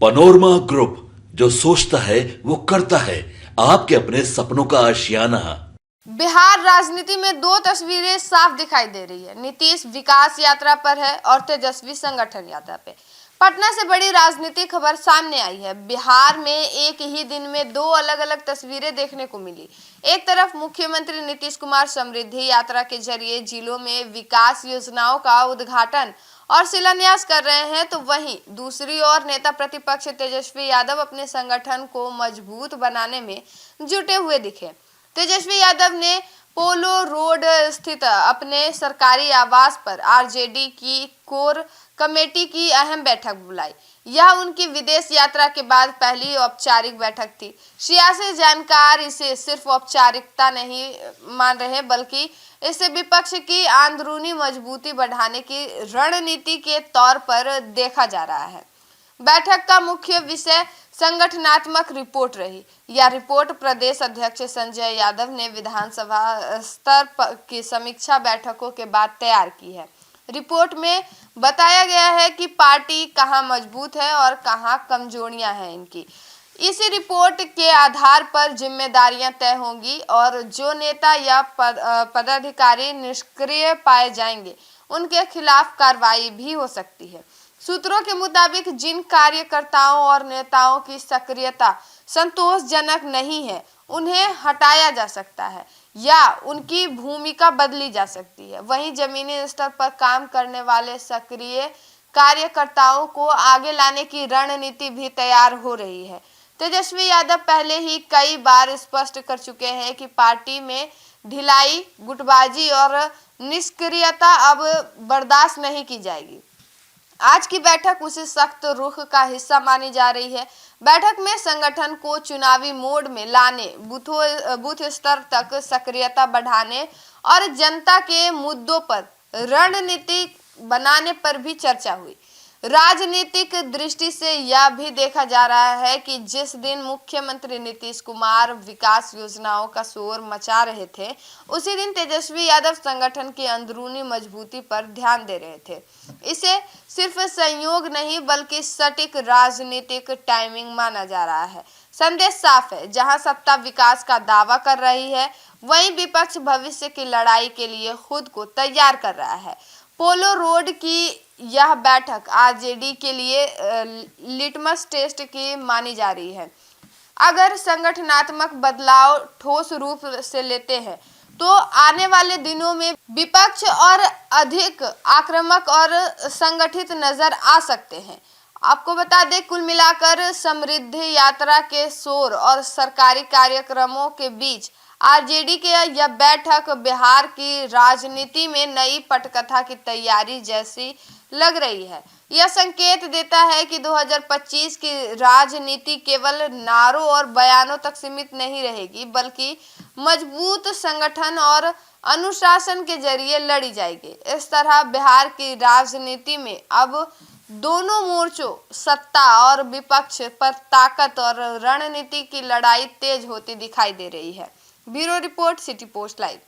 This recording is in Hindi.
पनोरमा ग्रुप, जो सोचता है वो करता है। आपके अपने सपनों का आशियाना। बिहार राजनीति में दो तस्वीरें साफ दिखाई दे रही है। नीतीश विकास यात्रा पर है और तेजस्वी संगठन यात्रा पे। पटना से बड़ी राजनीतिक खबर सामने आई है। बिहार में एक ही दिन में दो अलग अलग तस्वीरें देखने को मिली। एक तरफ मुख्यमंत्री नीतीश कुमार समृद्धि यात्रा के जरिए जिलों में विकास योजनाओं का उद्घाटन और शिलान्यास कर रहे हैं, तो वहीं दूसरी ओर नेता प्रतिपक्ष तेजस्वी यादव अपने संगठन को मजबूत बनाने में जुटे हुए दिखे। तेजस्वी यादव ने पोलो रोड स्थित अपने सरकारी आवास पर आरजेडी की कोर कमेटी की अहम बैठक बुलाई। यह उनकी विदेश यात्रा के बाद पहली औपचारिक बैठक थी। सियासी जानकार इसे सिर्फ औपचारिकता नहीं मान रहे, बल्कि इसे विपक्ष की अंदरूनी मजबूती बढ़ाने की रणनीति के तौर पर देखा जा रहा है। बैठक का मुख्य विषय संगठनात्मक रिपोर्ट रही। यह रिपोर्ट प्रदेश अध्यक्ष संजय यादव ने विधानसभा स्तर की समीक्षा बैठकों के बाद तैयार की है। रिपोर्ट में बताया गया है कि पार्टी कहां मजबूत है और कहां कमजोरियां हैं इनकी। इसी रिपोर्ट के आधार पर जिम्मेदारियां तय होंगी और जो नेता या पदाधिकारी निष्क्रिय पाए जाएंगे उनके खिलाफ कार्रवाई भी हो सकती है। सूत्रों के मुताबिक जिन कार्यकर्ताओं और नेताओं की सक्रियता संतोषजनक नहीं है, उन्हें हटाया जा सकता है या उनकी भूमिका बदली जा सकती है। वहीं जमीनी स्तर पर काम करने वाले सक्रिय कार्यकर्ताओं को आगे लाने की रणनीति भी तैयार हो रही है। तेजस्वी यादव पहले ही कई बार स्पष्ट कर चुके हैं कि पार्टी में ढिलाई, गुटबाजी और निष्क्रियता अब बर्दाश्त नहीं की जाएगी। आज की बैठक उसी सख्त रुख का हिस्सा मानी जा रही है। बैठक में संगठन को चुनावी मोड में लाने, बूथ स्तर तक सक्रियता बढ़ाने और जनता के मुद्दों पर रणनीति बनाने पर भी चर्चा हुई। राजनीतिक दृष्टि से यह भी देखा जा रहा है कि जिस दिन मुख्यमंत्री नीतीश कुमार विकास योजनाओं का शोर मचा रहे थे, उसी दिन तेजस्वी यादव संगठन की अंदरूनी मजबूती पर ध्यान दे रहे थे। इसे सिर्फ संयोग नहीं बल्कि सटीक राजनीतिक टाइमिंग माना जा रहा है। संदेश साफ है, जहां सत्ता विकास का दावा कर रही है, वहीं विपक्ष भविष्य की लड़ाई के लिए खुद को तैयार कर रहा है। पोलो रोड की यह बैठक आरजेडी के लिए लिटमस टेस्ट की मानी जा रही है। अगर संगठनात्मक बदलाव ठोस रूप से लेते हैं तो आने वाले दिनों में विपक्ष और अधिक आक्रामक और संगठित नजर आ सकते हैं। आपको बता दें, कुल मिलाकर समृद्धि यात्रा के शोर और सरकारी कार्यक्रमों के बीच आरजेडी के यह बैठक बिहार की राजनीति में नई पटकथा की तैयारी जैसी लग रही है। यह संकेत देता है कि 2025 की राजनीति केवल नारों और बयानों तक सीमित नहीं रहेगी, बल्कि मजबूत संगठन और अनुशासन के जरिए लड़ी जाएगी। इस तरह बिहार की राजनीति में अब दोनों मोर्चों, सत्ता और विपक्ष पर ताकत और रणनीति की लड़ाई तेज होती दिखाई दे रही है। Bureau report, city post live.